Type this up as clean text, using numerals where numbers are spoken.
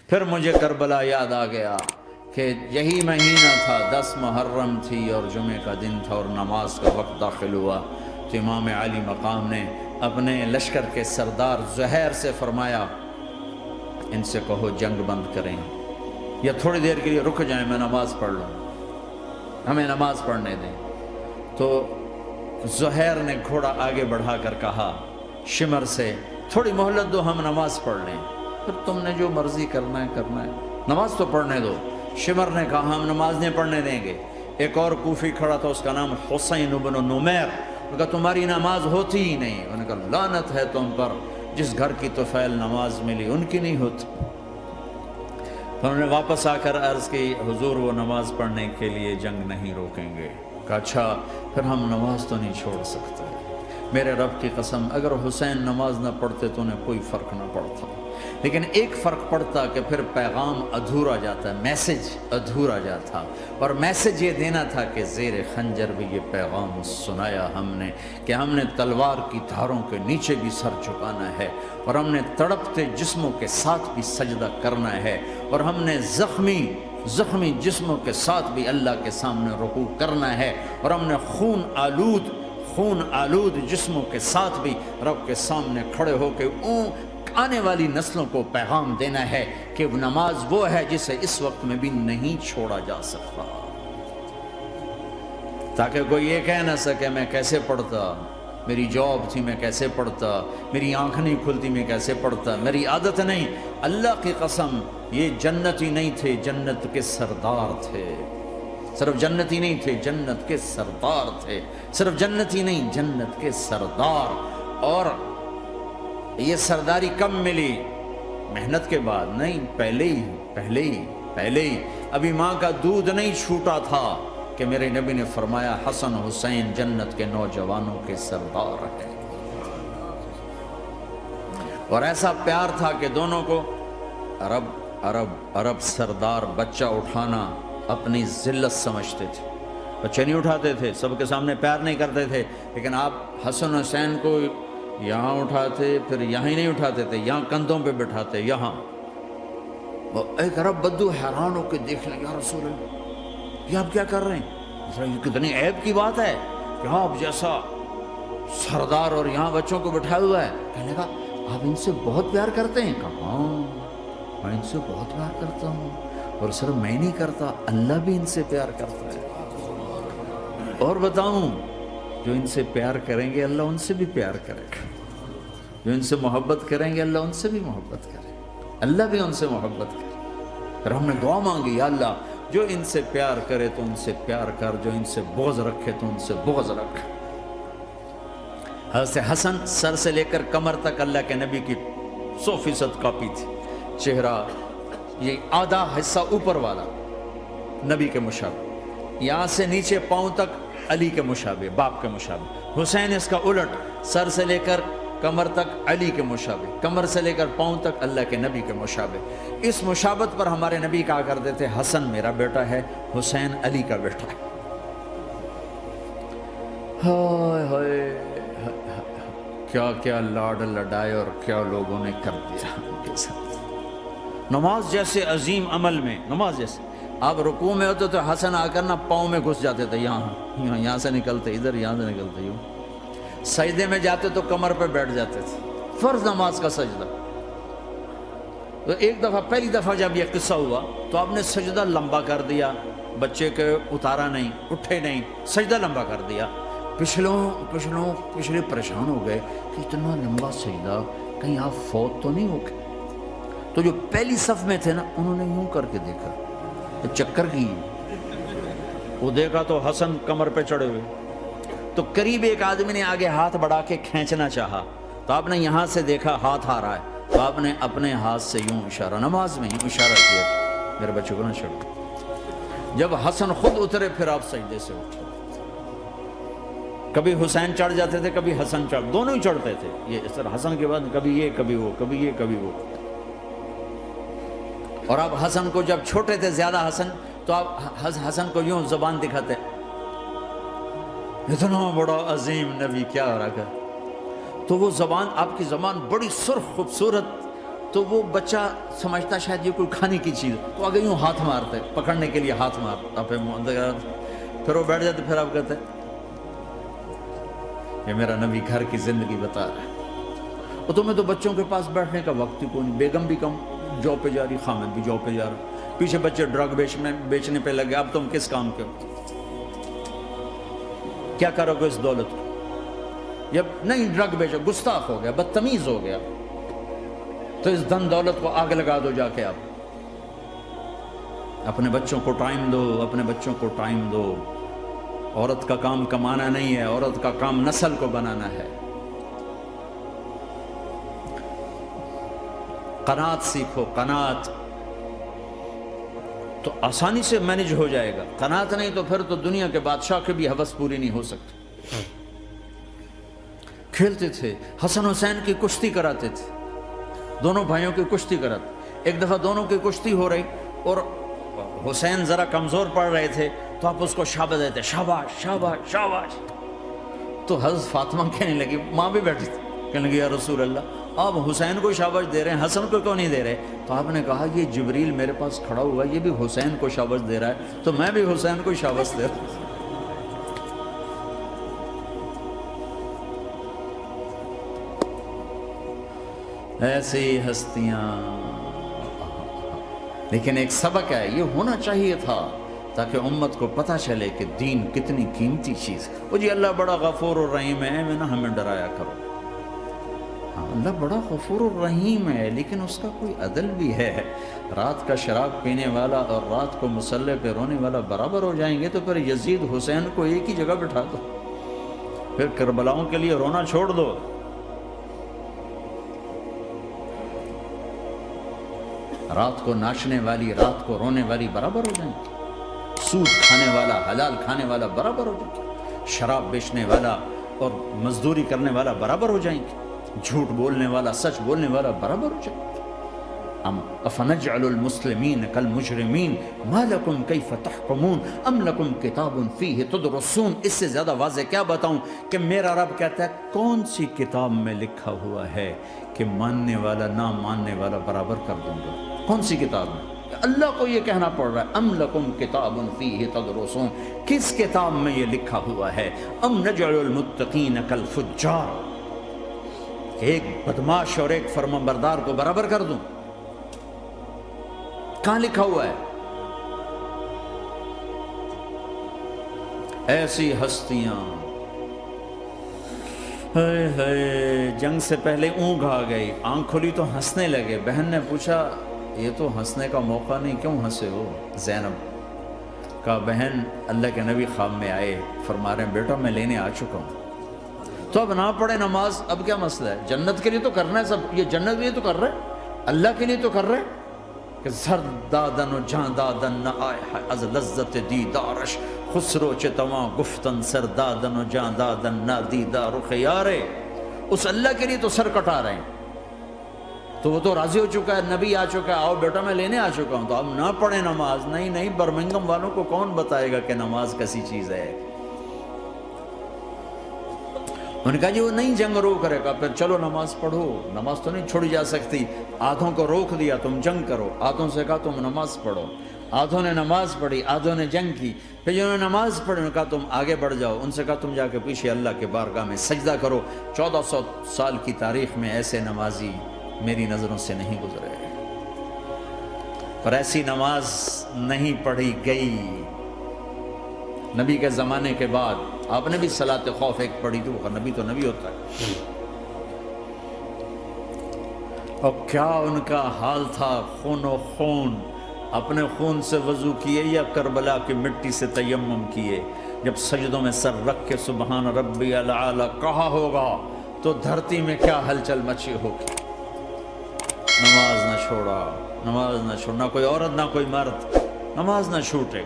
پھر مجھے کربلا یاد آ گیا کہ یہی مہینہ تھا، 10 محرم تھی اور جمعے کا دن تھا اور نماز کا وقت داخل ہوا تو امام علی مقام نے اپنے لشکر کے سردار زہیر سے فرمایا ان سے کہو جنگ بند کریں یا تھوڑی دیر کے لیے رک جائیں، میں نماز پڑھ لوں، ہمیں نماز پڑھنے دیں۔ تو زہیر نے گھوڑا آگے بڑھا کر کہا شمر سے تھوڑی مہلت دو، ہم نماز پڑھ لیں، پھر تم نے جو مرضی کرنا ہے، نماز تو پڑھنے دو۔ شمر نے کہا ہم نماز نہیں پڑھنے دیں گے۔ ایک اور کوفی کھڑا تھا، اس کا نام حسین بن نمیر، انہوں نے کہا تمہاری نماز ہوتی ہی نہیں۔ انہوں نے کہا لعنت ہے تم پر، جس گھر کی طفیل نماز ملی ان کی نہیں ہوتی۔ تو انہوں نے واپس آ کر عرض کی حضور وہ نماز پڑھنے کے لیے جنگ نہیں روکیں گے۔ کہا اچھا پھر ہم نماز تو نہیں چھوڑ سکتے۔ میرے رب کی قسم اگر حسین نماز نہ پڑھتے تو انہیں کوئی فرق نہ پڑتا، لیکن ایک فرق پڑتا کہ پھر پیغام ادھورا جاتا، میسج ادھورا جاتا، اور میسج یہ دینا تھا کہ زیر خنجر بھی یہ پیغام سنایا ہم نے کہ ہم نے تلوار کی دھاروں کے نیچے بھی سر جھکانا ہے، اور ہم نے تڑپتے جسموں کے ساتھ بھی سجدہ کرنا ہے، اور ہم نے زخمی جسموں کے ساتھ بھی اللہ کے سامنے رکوع کرنا ہے، اور ہم نے خون آلود جسموں کے ساتھ بھی رب کے سامنے کھڑے ہو کے آنے والی نسلوں کو پیغام دینا ہے کہ نماز وہ ہے جسے اس وقت میں بھی نہیں چھوڑا جا سکتا، تاکہ کوئی یہ کہہ نہ سکے میں کیسے پڑھتا، میری جاب تھی میں کیسے پڑھتا، میری آنکھ نہیں کھلتی میں کیسے پڑھتا، میری عادت نہیں۔ اللہ کی قسم یہ جنتی نہیں تھے، جنت کے سردار تھے، صرف جنتی نہیں تھے، جنت کے سردار تھے، صرف جنتی نہیں جنت کے سردار۔ اور یہ سرداری کب ملی؟ محنت کے بعد نہیں، پہلے ہی ابھی ماں کا دودھ نہیں چھوٹا تھا کہ میرے نبی نے فرمایا حسن حسین جنت کے نوجوانوں کے سردار ہیں، اور ایسا پیار تھا کہ دونوں کو عرب سردار بچہ اٹھانا اپنی ذلت سمجھتے تھے، بچے نہیں اٹھاتے تھے، سب کے سامنے پیار نہیں کرتے تھے، لیکن آپ حسن حسین کو یہاں اٹھاتے پھر یہاں ہی نہیں اٹھاتے تھے، یہاں کندھوں پہ بٹھاتے، یہاں۔ ایک عرب بدو حیران ہو کے دیکھ لیں یا رسول اللہ یہ آپ کیا کر رہے ہیں؟ یہ کتنی عیب کی بات ہے کہ آپ جیسا سردار اور یہاں بچوں کو بٹھایا ہوا ہے۔ کہنے لگا آپ ان سے بہت پیار کرتے ہیں؟ کہا ہاں میں ان سے بہت پیار کرتا ہوں، اور صرف میں نہیں کرتا اللہ بھی ان سے پیار کرتا ہے، اور بتاؤں جو ان سے پیار کریں گے اللہ ان سے بھی پیار کرے گا، جو ان سے محبت کریں گے اللہ ان سے بھی محبت کرے گا، اللہ بھی ان سے محبت کرے۔ پھر ہم نے دعا مانگی یا اللہ جو ان سے پیار کرے تو ان سے پیار کر، جو ان سے بغض رکھے تو ان سے بغض رکھ۔ حضرت حسن سر سے لے کر کمر تک اللہ کے نبی کی 100% کاپی تھی، چہرہ یہ آدھا حصہ اوپر والا نبی کے مشابہ، یہاں سے نیچے پاؤں تک علی کے مشابہ، باپ کے مشابہ۔ حسین اس کا الٹ، سر سے لے کر کمر تک علی کے مشابہ، کمر سے لے کر پاؤں تک اللہ کے نبی کے مشابہ۔ اس مشابہت پر ہمارے نبی کہا کرتے تھے حسن میرا بیٹا ہے، حسین علی کا بیٹا ہے۔ ہائے ہائے کیا کیا لاڈ لڈائے اور کیا لوگوں نے کر دیا ان کے ساتھ۔ نماز جیسے عظیم عمل میں، نماز جیسے آپ رکوع میں ہوتے تو حسن آ کر نہ پاؤں میں گھس جاتے تھے، یہاں سے نکلتے ادھر، یہاں سے نکلتے یوں، سجدے میں جاتے تو کمر پہ بیٹھ جاتے تھے، فرض نماز کا سجدہ۔ تو ایک دفعہ پہلی دفعہ جب یہ قصہ ہوا تو آپ نے سجدہ لمبا کر دیا، بچے کے اتارا نہیں، اٹھے نہیں، سجدہ لمبا کر دیا۔ پچھلے پریشان ہو گئے کہ اتنا لمبا سجدہ کہیں آپ فوت تو نہیں ہو گئے؟ تو جو پہلی صف میں تھے نا انہوں نے یوں کر کے دیکھا، چکر کی وہ دیکھا تو حسن کمر پہ چڑھے ہوئے، تو قریب ایک آدمی نے آگے ہاتھ بڑھا کے کھینچنا چاہا تو آپ نے یہاں سے دیکھا ہاتھ آ رہا ہے، تو آپ نے اپنے ہاتھ سے یوں اشارہ، نماز میں یوں اشارہ کیا کہ میرے بچوں کو نہ چھوڑو۔ جب حسن خود اترے پھر آپ سجدے سے اٹھے، کبھی حسین چڑھ جاتے تھے کبھی حسن چڑھ، دونوں ہی چڑھتے تھے، یہ اس طرح حسن کے بعد کبھی یہ کبھی وہ، کبھی یہ کبھی وہ۔ اور آپ حسن کو جب چھوٹے تھے زیادہ حسن تو آپ حسن کو یوں زبان دکھاتے، اتنا بڑا عظیم نبی کیا رکھا، تو وہ زبان آپ کی زبان بڑی سرخ خوبصورت تو وہ بچہ سمجھتا شاید یہ کوئی کھانے کی چیز، تو آگے یوں ہاتھ مارتے، پکڑنے کے لیے ہاتھ مارتا، پھر وہ بیٹھ جاتے، پھر آپ کہتے یہ میرا نبی گھر کی زندگی بتا رہا ہے۔ اور تمہیں تو بچوں کے پاس بیٹھنے کا وقت ہی کوئی نہیں، بیگم بھی کم جاب پہ جا رہی، خامد بھی جاب پہ جا رہا، پیچھے بچے ڈرگ بیچنے پہ لگے، اب تم کس کام کے ہو؟ کیا کرو گے اس دولت کو؟ یا نہیں ڈرگ بیچو، گستاخ ہو گیا، بدتمیز ہو گیا، تو اس دن دولت کو آگ لگا دو جا کے۔ آپ اپنے بچوں کو ٹائم دو، اپنے بچوں کو ٹائم دو۔ عورت کا کام کمانا نہیں ہے، عورت کا کام نسل کو بنانا ہے۔ قناعت سیکھو، قناعت تو آسانی سے مینج ہو جائے گا، قناعت نہیں تو پھر تو دنیا کے بادشاہ کی بھی ہوس پوری نہیں ہو سکتی۔ کھیلتے تھے، حسن حسین کی کشتی کراتے تھے، دونوں بھائیوں کی کشتی کراتے۔ ایک دفعہ دونوں کی کشتی ہو رہی اور حسین ذرا کمزور پڑ رہے تھے، تو آپ اس کو شاباش دیتے، شاباش شاباش شاباش۔ تو حضرت فاطمہ کہنے لگی، ماں بھی بیٹھی تھی، کہنے لگی یا رسول اللہ آپ حسین کو شاباش دے رہے ہیں، حسن کو کیوں نہیں دے رہے؟ تو آپ نے کہا یہ جبریل میرے پاس کھڑا ہوا ہے، یہ بھی حسین کو شاباش دے رہا ہے، تو میں بھی حسین کو شاباش دے رہا ہوں۔ ایسی ہستیاں، لیکن ایک سبق ہے، یہ ہونا چاہیے تھا تاکہ امت کو پتہ چلے کہ دین کتنی قیمتی چیز ہے۔ وہ جی اللہ بڑا غفور الرحیم ہے، میں نہ ہمیں ڈرایا کرو۔ ہاں اللہ بڑا غفور الرحیم ہے، لیکن اس کا کوئی عدل بھی ہے۔ رات کا شراب پینے والا اور رات کو مصلی پہ رونے والا برابر ہو جائیں گے، تو پھر یزید حسین کو ایک ہی جگہ بٹھا دو، پھر کربلاؤں کے لیے رونا چھوڑ دو۔ رات کو ناچنے والی، رات کو رونے والی برابر ہو جائیں گے، سود کھانے والا، حلال کھانے والا برابر ہو جائیں گے، شراب بیچنے والا اور مزدوری کرنے والا برابر ہو جائیں گے، جھوٹ بولنے والا، سچ بولنے والا برابر ہو جائیں گے۔ افنجعل المسلمین کالمجرمین ما لکم کیف تحکمون ام لکم کتاب فیہ تدرسون۔ اس سے زیادہ واضح کیا بتاؤں کہ میرا رب کہتا ہے کون سی کتاب میں لکھا ہوا ہے کہ ماننے والا نہ ماننے والا برابر کر دوں گا؟ کون سی کتاب میں؟ اللہ کو یہ کہنا پڑ رہا ہے ام لکم کتاب فیہ تدرسون، کس کتاب میں یہ لکھا ہوا ہے؟ ام نجعل المتقین کالفجار، ایک بدماش اور ایک فرمانبردار کو برابر کر دوں؟ کہاں لکھا ہوا ہے؟ ایسی ہستیاں، جنگ سے پہلے اونگ آ گئی، آنکھ کھلی تو ہنسنے لگے۔ بہن نے پوچھا یہ تو ہنسنے کا موقع نہیں، کیوں ہنسے ہو؟ زینب کہا بہن اللہ کے نبی خواب میں آئے، فرما رہے ہیں بیٹا میں لینے آ چکا ہوں، تو اب نہ پڑھے نماز، اب کیا مسئلہ ہے؟ جنت کے لیے تو کرنا ہے سب، یہ جنت کے لیے تو کر رہے، اللہ کے لیے تو کر رہے کہ زر دادن و جان دادن نہ آئے از لذت دیدارش، خسرو چتواں گفتن سر دادن و جان دادن نہ دیدار خیارے۔ اس اللہ کے لیے تو سر کٹا رہے ہیں، تو وہ تو راضی ہو چکا ہے، نبی آ چکا ہے، آؤ بیٹا میں لینے آ چکا ہوں، تو اب نہ پڑھیں نماز؟ نہیں نہیں، برمنگم والوں کو کون بتائے گا کہ نماز کیسی چیز ہے؟ انہوں نے کہا جی وہ نہیں جنگ روک کرے گا، پھر چلو نماز پڑھو، نماز تو نہیں چھوڑی جا سکتی۔ آدھوں کو روک دیا تم جنگ کرو، آدھوں سے کہا تم نماز پڑھو، آدھوں نے نماز پڑھی، آدھوں نے جنگ کی۔ پھر جنہوں نے نماز پڑھی انہوں نے کہا تم آگے بڑھ جاؤ، ان سے کہا تم جا کے پیچھے اللہ کے بارگاہ میں سجدہ کرو۔ 1400 سال کی تاریخ میں ایسے نمازی میری نظروں سے نہیں گزرے، اور ایسی نماز نہیں پڑھی گئی نبی کے زمانے کے بعد۔ آپ نے بھی صلاۃ خوف ایک پڑھی تھی، وہ نبی تو نبی ہوتا ہے، اور کیا ان کا حال تھا، خون و خون، اپنے خون سے وضو کیے یا کربلا کی مٹی سے تیمم کیے؟ جب سجدوں میں سر رکھ کے سبحان ربی الاعلی کہا ہوگا تو دھرتی میں کیا ہلچل مچی ہوگی۔ نماز نہ چھوڑا، نماز نہ چھوڑنا، کوئی عورت نہ کوئی مرد، نماز نہ چھوٹے۔